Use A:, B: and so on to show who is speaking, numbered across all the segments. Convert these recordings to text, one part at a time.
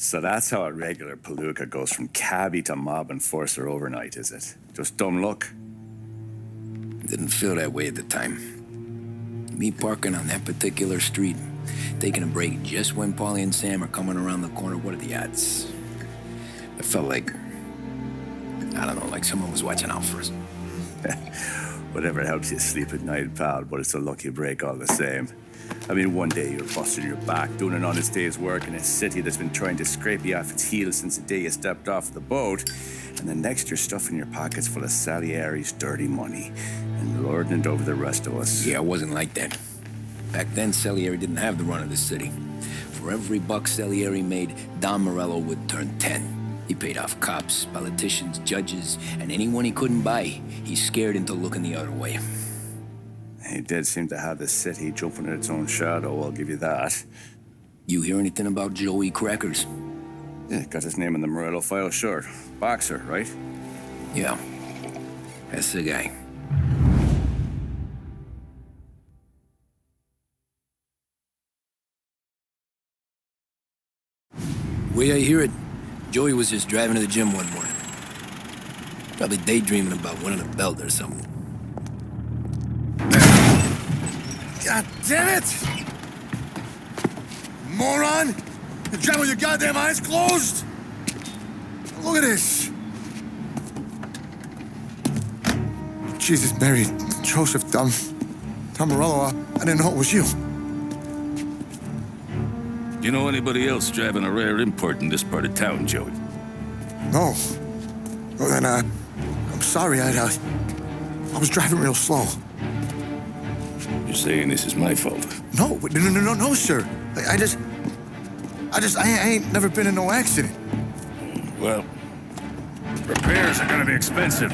A: So that's how a regular palooka goes from cabbie to mob enforcer overnight, is it? Just dumb luck?
B: Didn't feel that way at the time. Me parking on that particular street, taking a break just when Paulie and Sam are coming around the corner, what are the odds? It felt like, I don't know, like someone was watching out for us.
A: Whatever helps you sleep at night, pal, but it's a lucky break all the same. I mean, one day you're busting your back, doing an honest day's work in a city that's been trying to scrape you off its heels since the day you stepped off the boat, and the next you're stuffing your pockets full of Salieri's dirty money and lording it over the rest of us.
B: Yeah, it wasn't like that. Back then, Salieri didn't have the run of the city. For every buck Salieri made, Don Morello would turn 10. He paid off cops, politicians, judges, and anyone he couldn't buy, he scared into looking the other way.
A: He did seem to have the city jumping at its own shadow, I'll give you that.
B: You hear anything about Joey Crackers?
A: Yeah, got his name in the Morello file, sure. Boxer, right?
B: Yeah, that's the guy. Way I hear it, Joey was just driving to the gym one morning. Probably daydreaming about winning a belt or something.
C: God damn it! Moron! You're driving with your goddamn eyes closed! Look at this! Jesus, Mary, Joseph, Tom Morello, I didn't know it was you.
D: You know anybody else driving a rare import in this part of town, Joey?
C: No. Well, then, I'm sorry, I was driving real slow.
D: You're saying this is my fault?
C: No, sir. I ain't never been in no accident.
D: Well, repairs are gonna be expensive.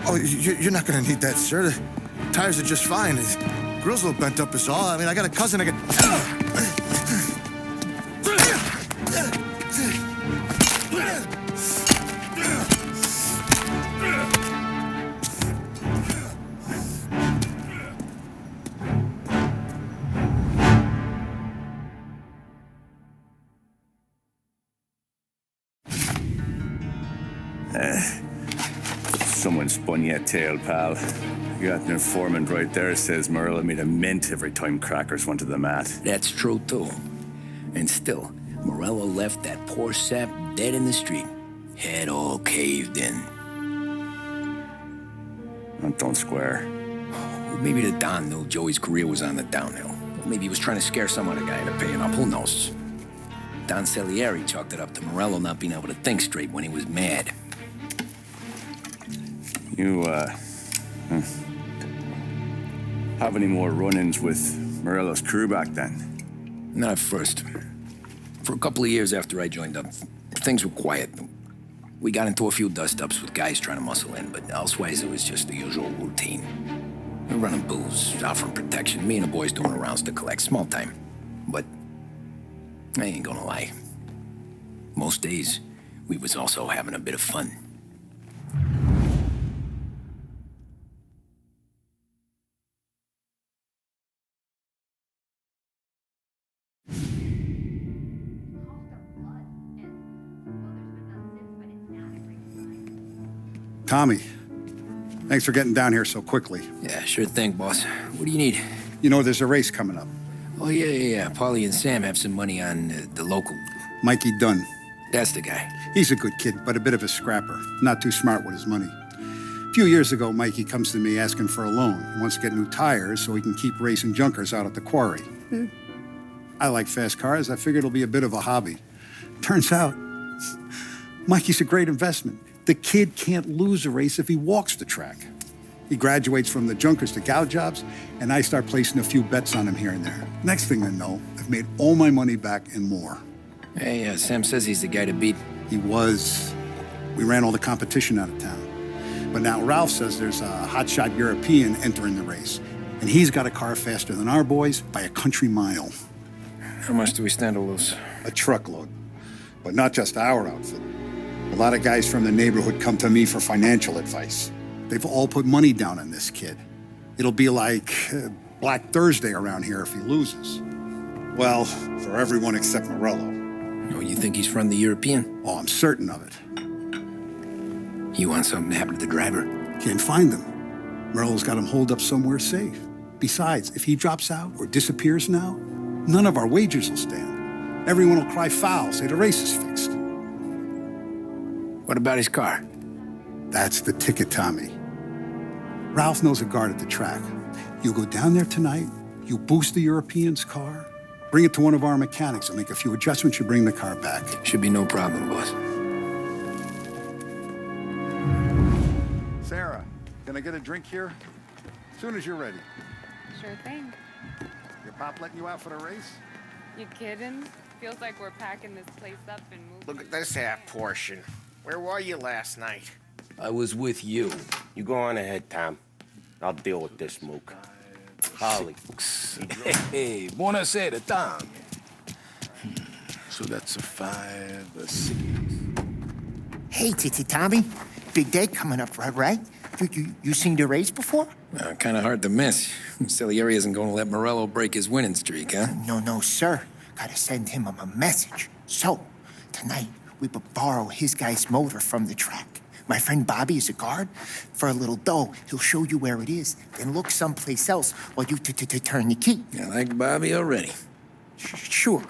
C: Oh, you're not gonna need that, sir. The tires are just fine. The grill's a little bent up is all. I mean, I got a cousin I can...
A: Someone spun you a tail, pal. You got an informant right there says Morello made a mint every time Crackers went to the mat.
B: That's true, too. And still, Morello left that poor sap dead in the street. Head all caved in.
A: Don't square.
B: Well, maybe the Don knew Joey's career was on the downhill. Or maybe he was trying to scare some other guy into paying up. Who knows? Don Salieri chalked it up to Morello not being able to think straight when he was mad.
A: You, have any more run-ins with Morello's crew back then?
B: Not at first. For a couple of years after I joined up, things were quiet. We got into a few dust-ups with guys trying to muscle in, but elsewise it was just the usual routine. We're running booze, offering protection, me and the boys doing rounds to collect, small time. But I ain't gonna lie. Most days, we was also having a bit of fun.
E: Tommy, thanks for getting down here so quickly.
B: Yeah, sure thing, boss. What do you need?
E: You know, there's a race coming up.
B: Oh, yeah. Paulie and Sam have some money on the local.
E: Mikey Dunn.
B: That's the guy.
E: He's a good kid, but a bit of a scrapper. Not too smart with his money. A few years ago, Mikey comes to me asking for a loan. He wants to get new tires so he can keep racing junkers out at the quarry. I like fast cars. I figured it'll be a bit of a hobby. Turns out, Mikey's a great investment. The kid can't lose a race if he walks the track. He graduates from the junkers to gal jobs, and I start placing a few bets on him here and there. Next thing I know, I've made all my money back and more.
B: Hey, Sam says he's the guy to beat.
E: He was. We ran all the competition out of town. But now Ralph says there's a hotshot European entering the race, and he's got a car faster than our boys by a country mile.
B: How much do we stand to lose?
E: A truckload. But not just our outfit. A lot of guys from the neighborhood come to me for financial advice. They've all put money down on this kid. It'll be like Black Thursday around here if he loses. Well, for everyone except Morello.
B: Oh, you think he's from the European?
E: Oh, I'm certain of it.
B: You want something to happen to the driver?
E: Can't find them. Morello's got him holed up somewhere safe. Besides, if he drops out or disappears now, none of our wagers will stand. Everyone will cry foul, say the race is fixed.
B: What about his car?
E: That's the ticket, Tommy. Ralph knows a guard at the track. You go down there tonight, you boost the European's car, bring it to one of our mechanics and make a few adjustments, you bring the car back.
B: Should be no problem, boss.
E: Sarah, can I get a drink here? As soon as you're ready.
F: Sure thing.
E: Your pop letting you out for the race?
F: You kidding? Feels like we're packing this place up and moving.
G: Look at this half portion. Where were you last night?
B: I was with you.
G: You go on ahead, Tom. I'll deal with this mook. Holly.
B: Hey, buonasera, Tom.
D: So that's a 5, a 6.
H: Hey, Tommy. Big day coming up, right? You seen the race before?
B: Kind of hard to miss. Salieri isn't going to let Morello break his winning streak, huh?
H: No, sir. Gotta send him a message. So, tonight, we borrow his guy's motor from the track. My friend Bobby is a guard. For a little dough, he'll show you where it is, then look someplace else while you turn the key.
B: I like Bobby already.
H: Sure.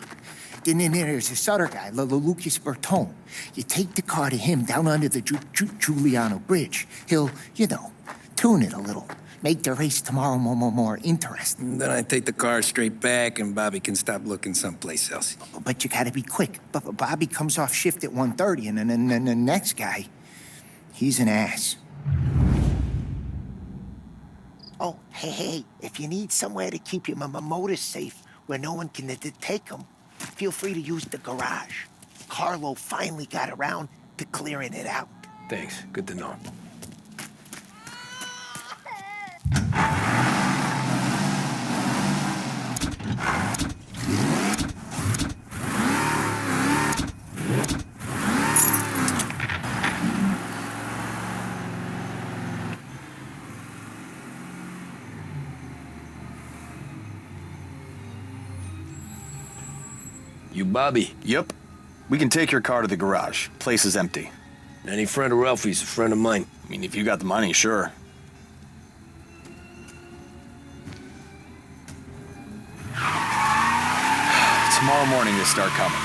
H: Then there's this other guy, Lucas Bertone. You take the car to him down under the Giuliano Bridge. He'll, tune it a little. Make the race tomorrow more interesting.
B: Then I take the car straight back and Bobby can stop looking someplace else.
H: But you gotta be quick. Bobby comes off shift at 1:30, and then the next guy, he's an ass. Oh, hey, if you need somewhere to keep your motor safe where no one can take them, feel free to use the garage. Carlo finally got around to clearing it out.
B: Thanks. Good to know. You Bobby?
I: Yep. We can take your car to the garage. Place is empty.
B: Any friend of Ralphie's a friend of mine.
I: I mean, if you got the money, sure. Tomorrow morning they start coming.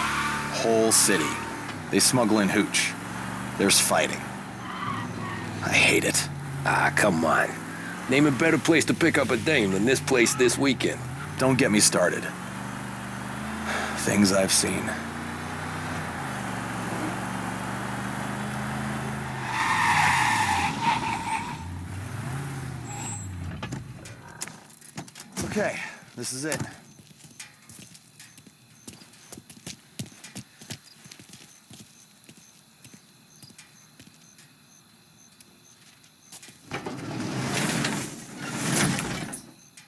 I: Whole city. They smuggle in hooch. There's fighting. I hate it.
B: Ah, come on. Name a better place to pick up a dame than this place this weekend.
I: Don't get me started. Things I've seen. Okay, this is it.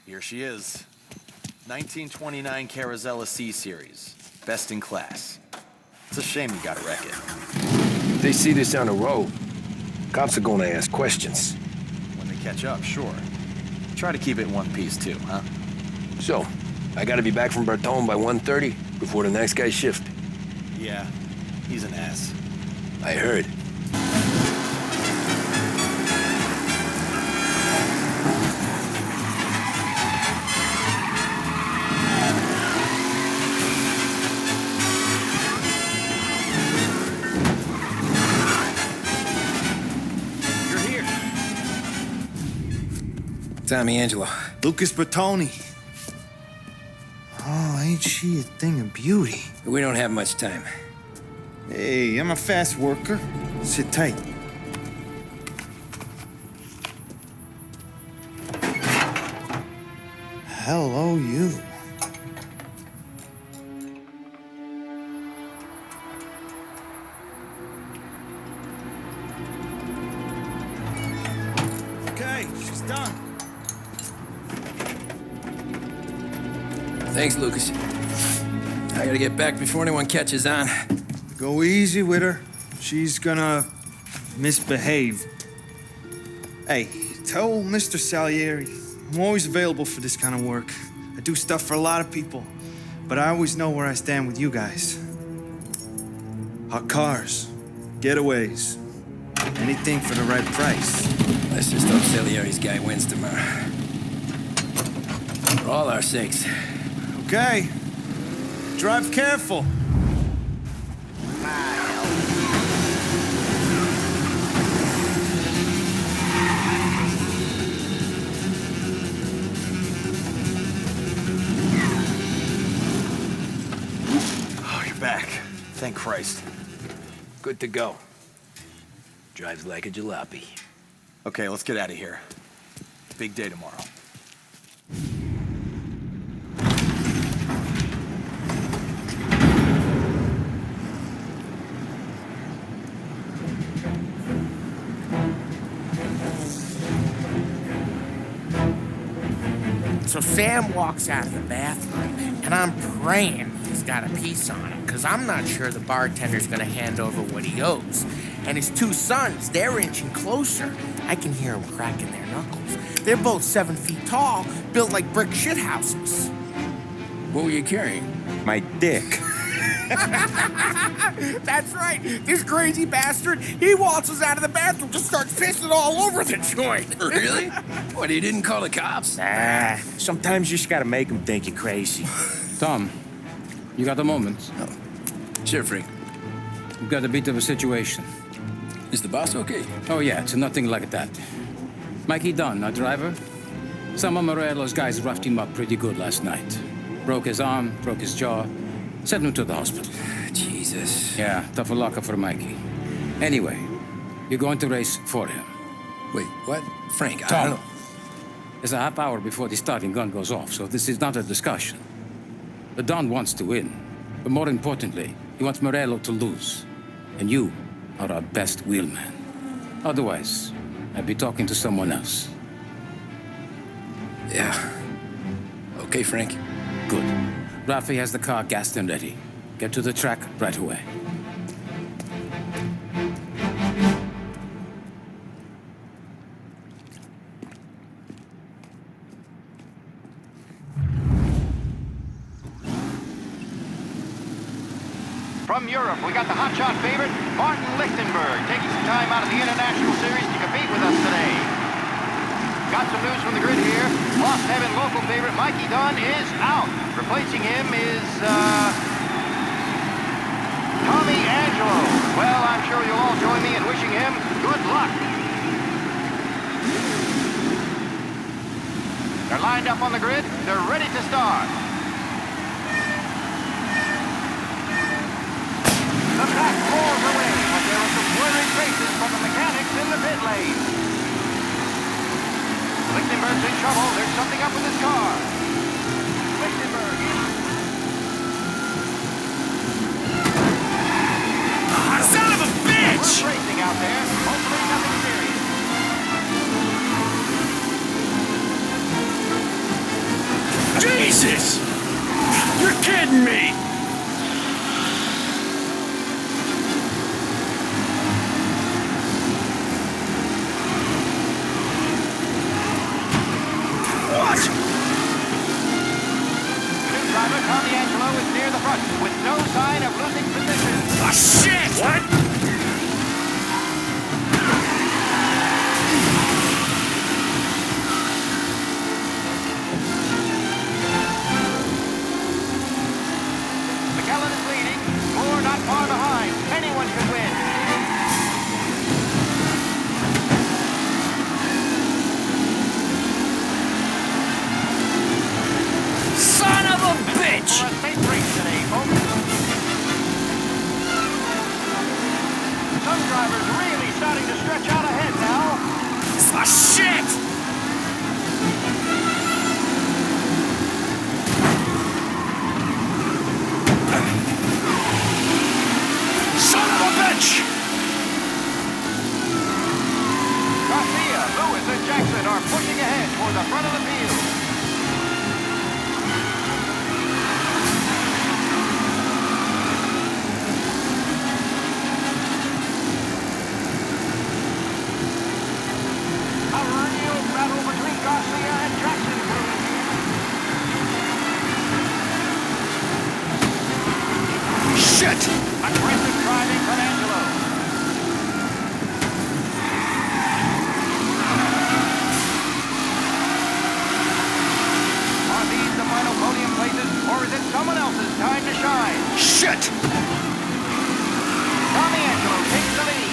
I: Here she is. 1929 Carazella C Series. Best in class. It's a shame you gotta wreck it.
B: If they see this on the road, cops are gonna ask questions.
I: When they catch up, sure. Try to keep it in one piece too, huh?
B: So, I gotta be back from Bertone by 1:30 before the next guy's shift.
I: Yeah, he's an ass.
B: I heard. Tommy Angelo.
J: Lucas Bertoni. Oh, ain't she a thing of beauty?
B: We don't have much time.
J: Hey, I'm a fast worker. Sit tight. Hello, you. Okay, she's done.
B: Thanks, Lucas. I gotta get back before anyone catches on.
J: Go easy with her. She's gonna misbehave. Hey, tell Mr. Salieri I'm always available for this kind of work. I do stuff for a lot of people. but I always know where I stand with you guys. Hot cars, getaways, anything for the right price.
B: Let's just hope Salieri's guy wins tomorrow. For all our sakes.
J: Okay. Drive careful.
I: Oh, you're back. Thank Christ.
B: Good to go. Drives like a jalopy.
I: Okay, let's get out of here. Big day tomorrow.
H: So Sam walks out of the bathroom, and I'm praying he's got a piece on him, because I'm not sure the bartender's gonna hand over what he owes. And his two sons, they're inching closer. I can hear them cracking their knuckles. They're both 7 feet tall, built like brick shithouses.
B: What were you carrying?
J: My dick.
H: That's right. This crazy bastard, he waltzes out of the bathroom, just starts pissing all over the joint.
B: Really? What, he didn't call the cops?
H: Nah, sometimes you just gotta make them think you're crazy.
K: Tom, you got a moment?
B: No. Sure, Frank.
K: We've got a bit of a situation.
B: Is the boss okay?
K: Oh, yeah, it's nothing like that. Mikey Dunn, our driver. Some of Morello's guys roughed him up pretty good last night. Broke his arm, broke his jaw. Sent him to the hospital.
B: Jesus.
K: Yeah, tough luck for Mikey. Anyway, you're going to race for him.
B: Wait, what? Frank, I
K: Tom,
B: don't...
K: there's a half hour before the starting gun goes off, so this is not a discussion. The Don wants to win, but more importantly, he wants Morello to lose. And you are our best wheelman. Otherwise, I'd be talking to someone else.
B: Yeah. Okay, Frank.
K: Good. Rafi has the car gassed and ready. Get to the track right away.
L: From Europe, we got the hotshot favorite, Martin Lichtenberg, taking some time out of the International Series to compete with us today. Got some news from the grid here. Lost Heaven local favorite Mikey Dunn is out. Replacing him is, Tommy Angelo. Well, I'm sure you'll all join me in wishing him good luck. They're lined up on the grid. They're ready to start. The pack roars away, but there are some worried faces from the mechanics in the pit lane. Lichtenberg's in trouble. There's something up with his car. Lichtenberg is...
D: Son of a bitch!
L: We're racing out there. Hopefully nothing serious.
D: Jesus! You're kidding me! What?
L: The new driver, Tommy Angelo, is near the front with no sign of losing position.
D: Oh, shit! What?
L: McKellen is leading. Moore not far behind. Anyone could win.
D: Son of a bitch!
L: For a safe race today, folks. Some drivers really starting to stretch out ahead now.
D: Oh, shit! Son of a bitch!
L: Garcia, Lewis, and Jackson are pushing ahead toward the front of the field. A real
I: Shit!
L: Aggressive driving from Angelo. Are these the final podium places, or is it someone else's time to shine?
I: Shit!
L: Tommy Angelo takes the lead.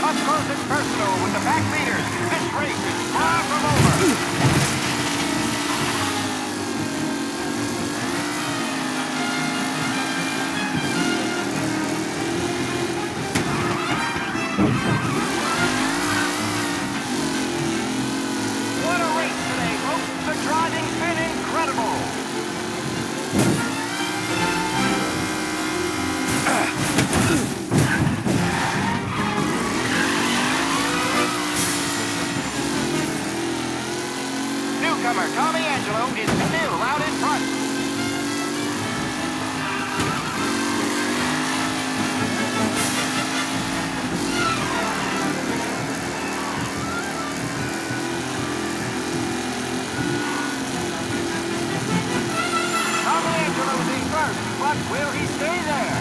L: Up close and personal with the back leaders. This race is far from over. What a race today, folks. The driving's been incredible. Newcomer Tommy Angelo is still out in front. Tommy Angelo's in first, but will he stay there?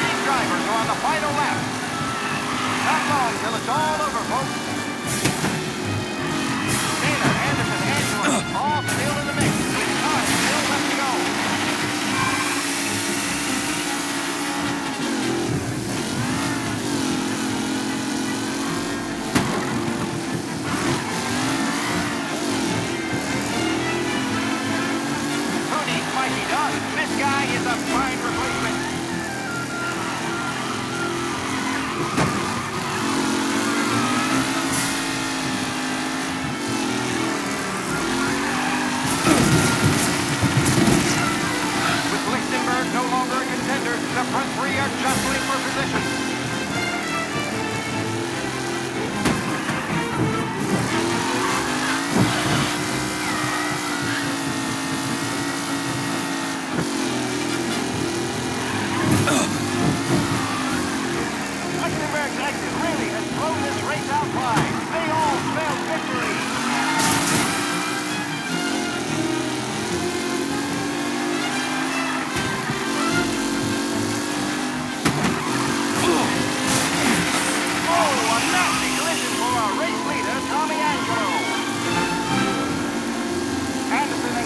L: These drivers are on the final lap. Not long till it's all over, folks. Taylor, Anderson, Angelo, all still in the mix, with time still left to go. Who needs Mikey Dunn? This guy is a fine replacement. No longer a contender. The front three are jostling for position. Lichtenberg's exit really has blown this race out wide. They all spell victory.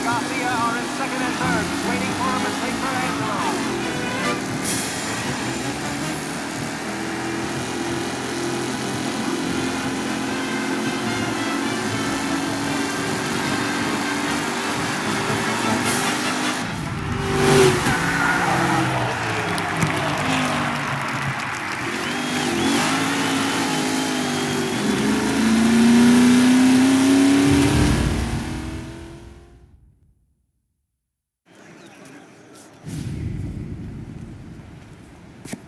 L: Mafia are in second and third, waiting for a mistake for Angelo.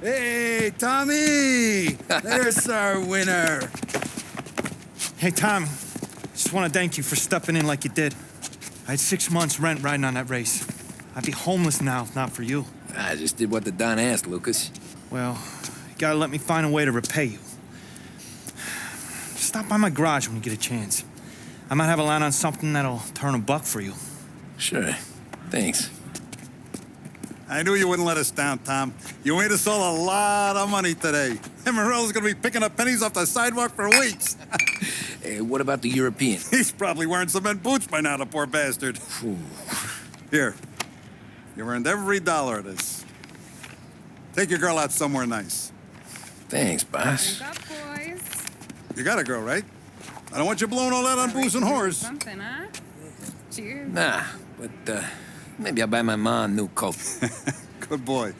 C: Hey, Tommy! There's our winner.
J: Hey, Tom. Just want to thank you for stepping in like you did. I had 6 months rent riding on that race. I'd be homeless now if not for you.
B: I just did what the Don asked, Lucas.
J: Well, you gotta let me find a way to repay you. Stop by my garage when you get a chance. I might have a line on something that'll turn $1 for you.
B: Sure. Thanks.
E: I knew you wouldn't let us down, Tom. You made us all a lot of money today. And Morello's gonna be picking up pennies off the sidewalk for weeks.
B: Hey, what about the European?
E: He's probably wearing cement boots by now, the poor bastard. Here. You've earned every dollar of this. Take your girl out somewhere nice.
B: Thanch, boss.
F: Wake up, boys.
E: You got a girl, right? I don't want you blowing all that on booze and whores.
F: Something, huh? Cheers.
B: Nah, but maybe I'll buy my ma a new coat.
E: Good boy.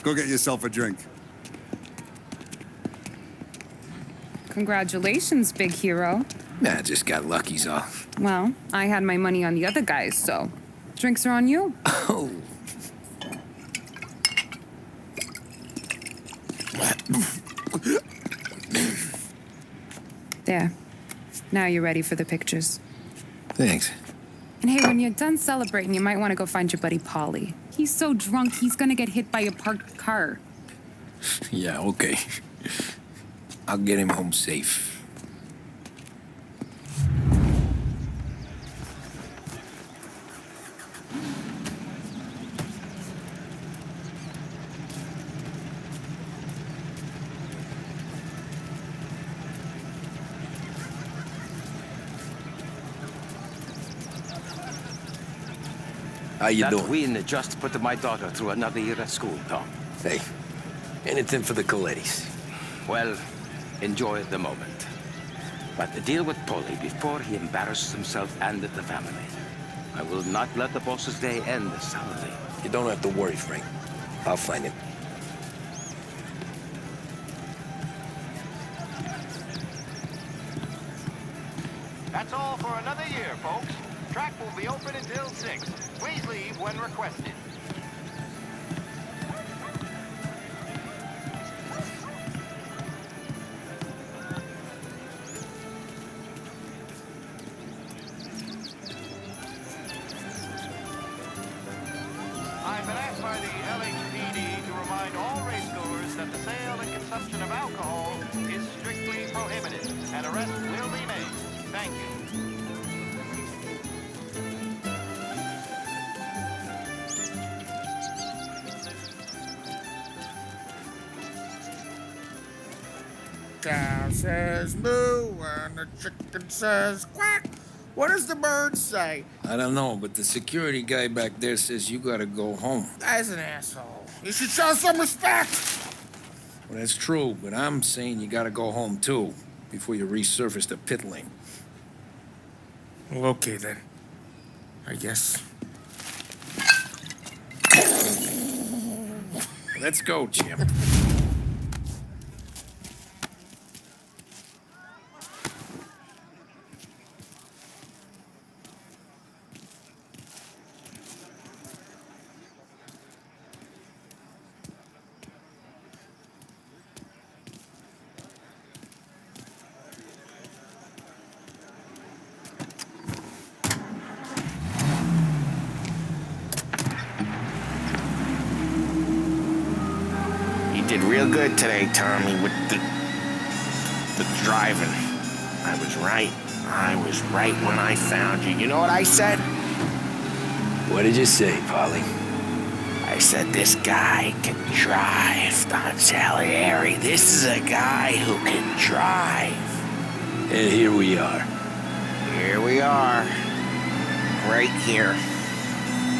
E: Go get yourself a drink.
F: Congratulations, big hero.
B: Nah, just got lucky's all.
F: Well, I had my money on the other guys, so drinks are on you.
B: Oh.
F: There. Now you're ready for the pictures.
B: Thanks.
F: And hey, when you're done celebrating, you might want to go find your buddy Paulie. He's so drunk, he's gonna get hit by a parked car.
B: Yeah, okay. I'll get him home safe. How you
K: that
B: doing?
K: win just put my daughter through another year at school, Tom.
B: Hey, anything for the Colettis.
K: Well, enjoy the moment. But deal with Paulie before he embarrasses himself and the family. I will not let the boss's day end sourly.
B: You don't have to worry, Frank. I'll find him.
L: That's all for another year, folks. Track will be open until 6. Please leave when requested. I've been asked by the LHPD to remind all racegoers that the sale and consumption of alcohol is strictly prohibited. An arrest will be made. Thank you.
M: Cow says moo and the chicken says quack. What does the bird say?
B: I don't know, but the security guy back there says you gotta go home.
M: Guy's an asshole. You should show some respect.
B: Well, that's true, but I'm saying you gotta go home too, before you resurface the pit lane.
M: Well, okay then. I guess.
B: Let's go, Jim.
G: Did real good today, Tommy, with the driving. I was right. I was right when I found you. You know what I said?
B: What did you say, Polly?
G: I said, this guy can drive, Don Salieri. This is a guy who can drive.
B: And here we are.
G: Here we are. Right here.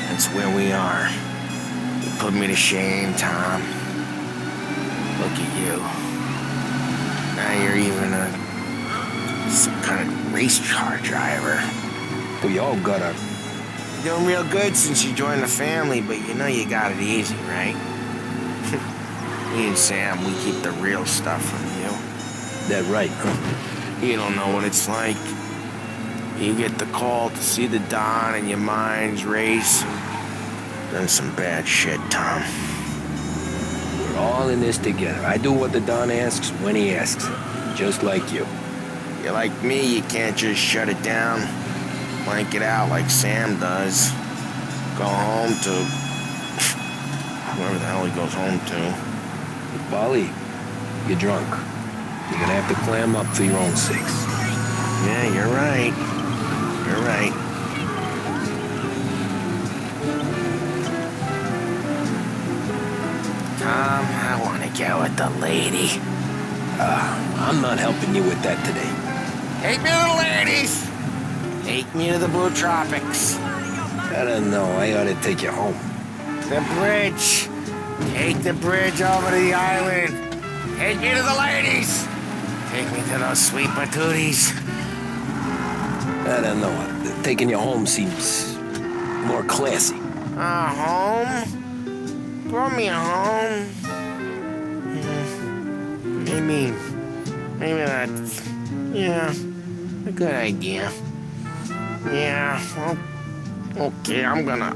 G: That's where we are. You put me to shame, Tom. Look at you. Now you're even some kind of race car driver.
B: We all got our...
G: You're doing real good since you joined the family, but you know you got it easy, right? Me and Sam, we keep the real stuff from you.
B: That right, huh?
G: You don't know what it's like. You get the call to see the Don and your mind's race. Done some bad shit, Tom.
B: We're all in this together. I do what the Don asks when he asks it. Just like you.
G: You're like me, you can't just shut it down. Blank it out like Sam does. Go home to... whoever the hell he goes home to.
B: Polly, you're drunk. You're gonna have to clam up for your own sakes.
G: Yeah, you're right. You're right. Tom, I want to get with the lady.
B: I'm not helping you with that today.
G: Take me to the ladies! Take me to the Blue Tropics.
B: I don't know. I ought to take you home.
G: The bridge. Take the bridge over to the island. Take me to the ladies. Take me to those sweet patooties.
B: I don't know. Taking you home seems more classy.
G: Home? Brought me home. Maybe that's, yeah, a good idea. Yeah, well, okay, I'm gonna...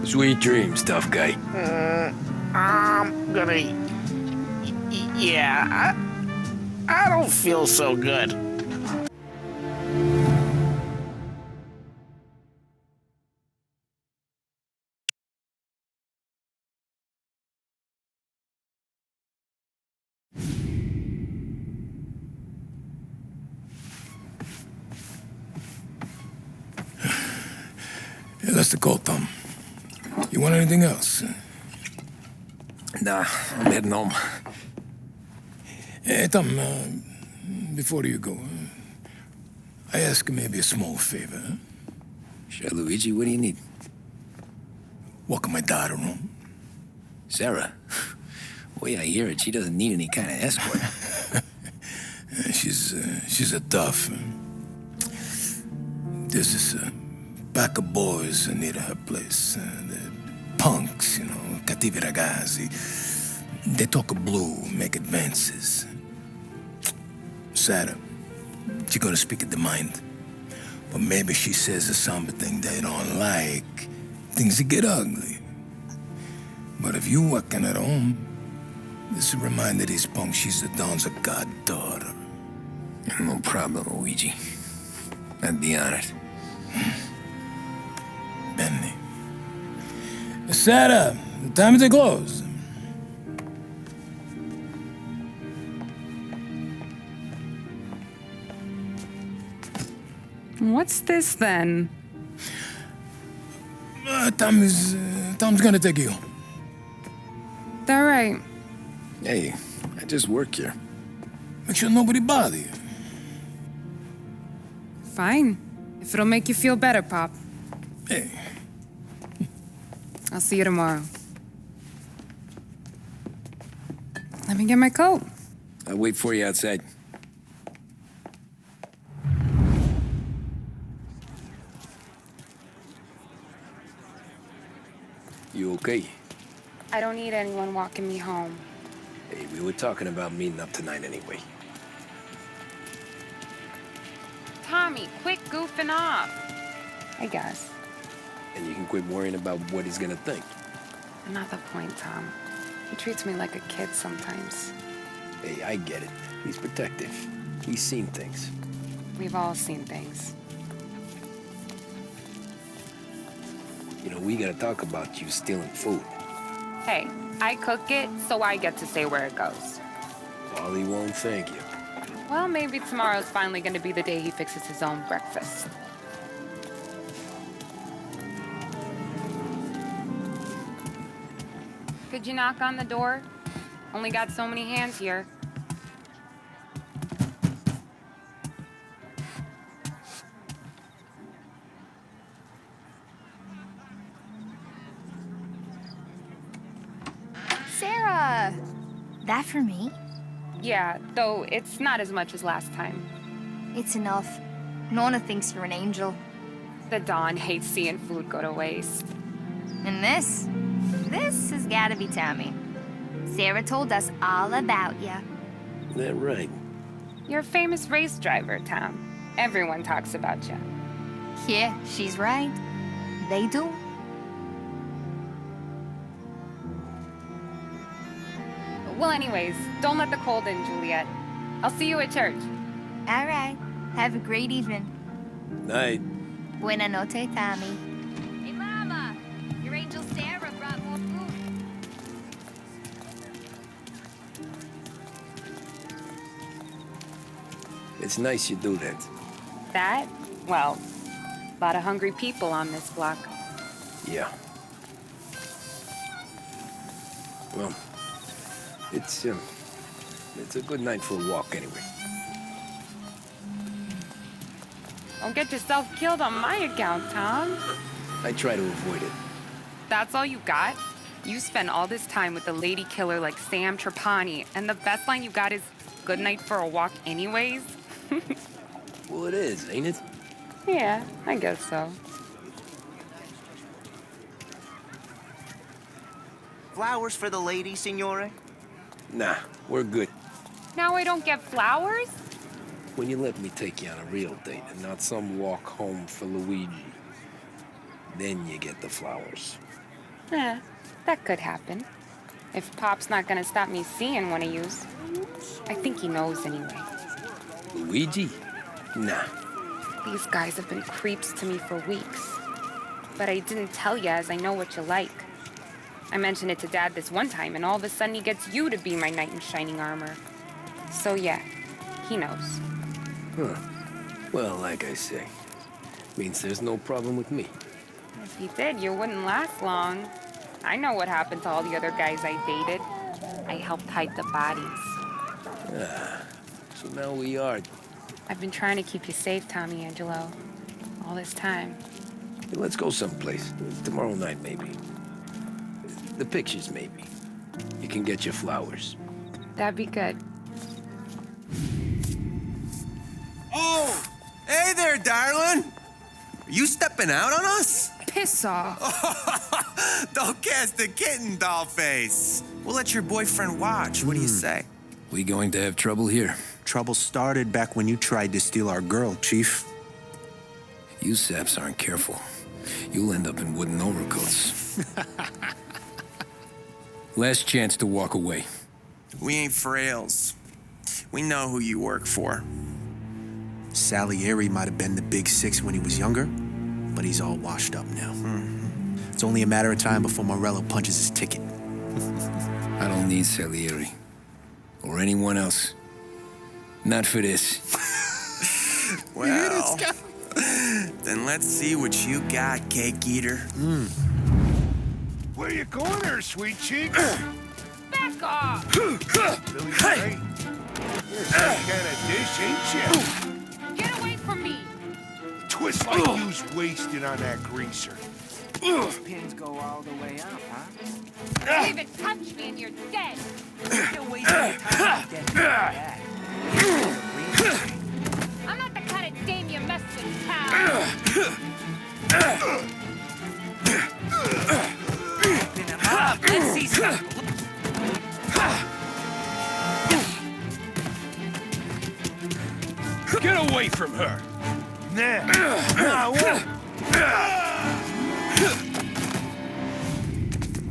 B: Sweet dreams, tough guy.
G: I'm gonna... Yeah, I don't feel so good.
B: Thanks to call, Tom. You want anything else? Nah, I'm heading home. Hey, Tom, before you go, I ask maybe a small favor. Huh?
N: Sure, Luigi, what do you need?
B: Walk my daughter home.
N: Sarah? The way I hear it, she doesn't need any kind of escort.
B: She's a tough. There's this pack of boys near her place. They're punks, you know, cattivi ragazzi. They talk blue, make advances. Sarah, she's gonna speak at the mind. But maybe she says a something they don't like. Things get ugly. But if you walking at home, this will remind these punks she's the Don's a goddaughter.
N: No problem, Luigi. I'd be honored.
B: Benny. Sarah, the time to close.
F: What's this then?
B: Tom's gonna take you home.
F: All right.
N: Hey, I just work here.
B: Make sure nobody bother you.
F: Fine. If it'll make you feel better, Pop.
B: Hey.
F: I'll see you tomorrow. Let me get my coat.
N: I'll wait for you outside. You okay?
F: I don't need anyone walking me home.
N: Hey, we were talking about meeting up tonight anyway.
F: Tommy, quit goofing off. I guess.
N: And you can quit worrying about what he's gonna think.
F: Not the point, Tom. He treats me like a kid sometimes.
N: Hey, I get it. He's protective. He's seen things.
F: We've all seen things.
N: You know, we gotta talk about you stealing food.
F: Hey, I cook it, so I get to say where it goes.
N: Wally won't thank you.
F: Well, maybe tomorrow's finally gonna be the day he fixes his own breakfast. Could you knock on the door? Only got so many hands here.
O: Sarah! That for me?
F: Yeah, though it's not as much as last time.
O: It's enough. Nona thinks you're an angel.
F: The Don hates seeing food go to waste.
O: And this has gotta be Tommy. Sarah told us all about you.
N: That right?
F: You're a famous race driver, Tom. Everyone talks about you.
O: Yeah, she's right. They do.
F: Well, anyways, don't let the cold in, Juliet. I'll see you at church.
O: All right. Have a great evening.
N: Night.
O: Buena noche, Tommy. Hey, Mama! Your angel Sarah brought more food.
N: It's nice you do that.
F: That? Well, a lot of hungry people on this block.
N: Yeah. Well, it's a good night for a walk anyway.
F: Don't get yourself killed on my account, Tom.
N: I try to avoid it.
F: That's all you got? You spend all this time with a lady killer like Sam Trapani, and the best line you got is, "Good night for a walk anyways"?
N: Well, it is, ain't it?
F: Yeah, I guess so.
P: Flowers for the lady, signore?
N: Nah, we're good.
F: Now I don't get flowers?
N: When you let me take you on a real date and not some walk home for Luigi, then you get the flowers.
F: Eh, that could happen. If Pop's not gonna stop me seeing one of yous. I think he knows anyway.
N: Luigi? Nah.
F: These guys have been creeps to me for weeks. But I didn't tell you as I know what you like. I mentioned it to Dad this one time, and all of a sudden he gets you to be my knight in shining armor. So yeah, he knows.
N: Huh. Well, like I say, means there's no problem with me.
F: If you did, you wouldn't last long. I know what happened to all the other guys I dated. I helped hide the bodies.
N: So now we are.
F: I've been trying to keep you safe, Tommy Angelo, all this time.
N: Hey, let's go someplace. Tomorrow night, maybe. The pictures, maybe. You can get your flowers.
F: That'd be good.
Q: Oh! Hey there, darling! Are you stepping out on us?
F: Piss off.
Q: Don't cast the kitten, dollface. We'll let your boyfriend watch. What do you say?
B: We going to have trouble here?
R: Trouble started back when you tried to steal our girl, Chief.
B: You saps aren't careful. You'll end up in wooden overcoats. Last chance to walk away.
Q: We ain't frails. We know who you work for.
R: Salieri might have been the big six when he was younger, but he's all washed up now. It's only a matter of time before Morello punches his ticket.
B: I don't need Salieri. Or anyone else. Not for this.
Q: Well, then let's see what you got, cake eater.
S: Where you going there, sweet cheeks?
F: Back off!
S: Billy Ray, you're some kind of dish, ain't you?
F: Get away from me!
S: Twist like you's wasted on that greaser.
P: Those pins go all the way up, huh?
F: Don't even touch me and you're dead!
P: You're wasting your time with that.
F: I'm not the kind of dame you mess with, pal!
P: Open him up. Let's see some.
S: Get away from her! Now,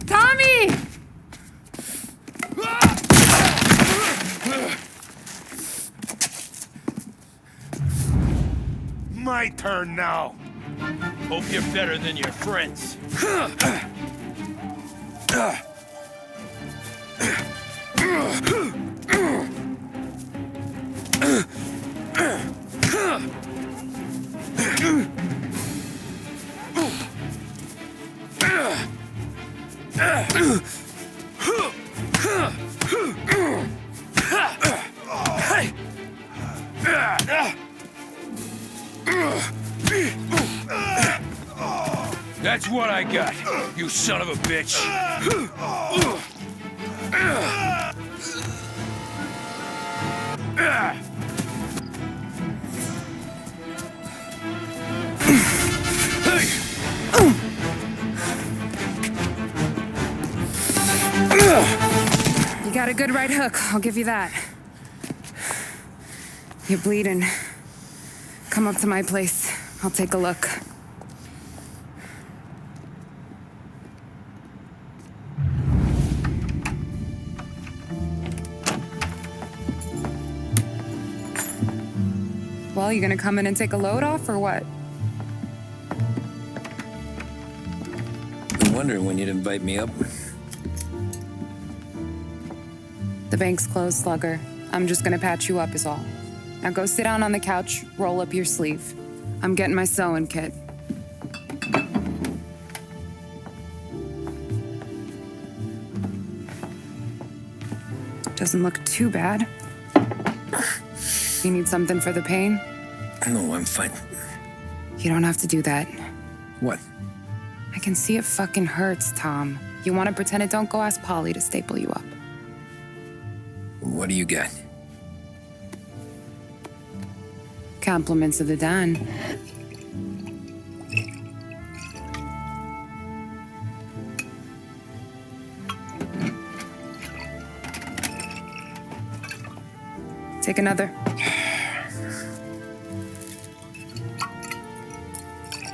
F: Tommy!
S: my turn now.
D: Hope you're better than your friends. That's what I got, you son of a bitch.
F: You got a good right hook, I'll give you that. You're bleeding. Come up to my place. I'll take a look. Well, you gonna come in and take a load off, or what?
B: Been wondering when you'd invite me up.
F: The bank's closed, Slugger. I'm just gonna patch you up is all. Now go sit down on the couch, roll up your sleeve. I'm getting my sewing kit. Doesn't look too bad. You need something for the pain?
B: No, I'm fine.
F: You don't have to do that.
B: What?
F: I can see it fucking hurts, Tom. You want to pretend it don't? Go ask Polly to staple you up.
B: What do you got?
F: Compliments of the Don. Take another.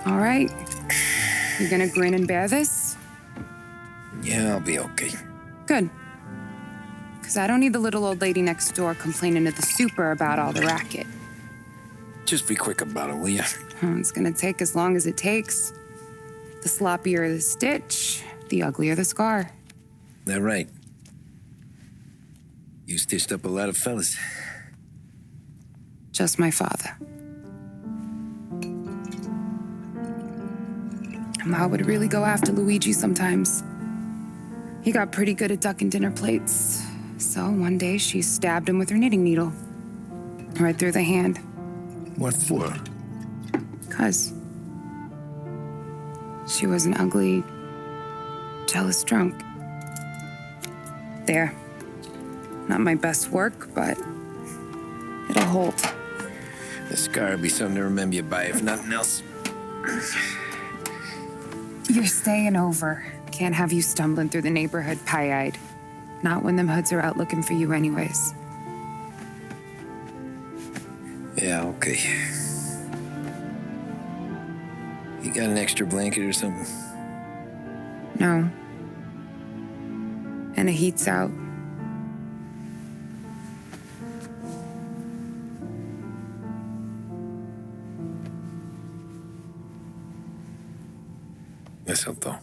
F: All right. You gonna grin and bear this?
B: Yeah, I'll be okay.
F: Good. Because I don't need the little old lady next door complaining to the super about all the racket.
B: Just be quick about it, will ya?
F: It's gonna take as long as it takes. The sloppier the stitch, the uglier the scar.
B: That right. You stitched up a lot of fellas.
F: Just my father. Ma would really go after Luigi sometimes. He got pretty good at ducking dinner plates. So one day she stabbed him with her knitting needle. Right through the hand.
S: What for?
F: 'Cause she was an ugly, jealous drunk. There. Not my best work, but it'll hold.
B: The scar will be something to remember you by, if nothing else.
F: You're staying over. Can't have you stumbling through the neighborhood pie-eyed. Not when them hoods are out looking for you anyways.
B: Yeah, okay. You got an extra blanket or something?
F: No. And the heat's out.
B: Eso todo.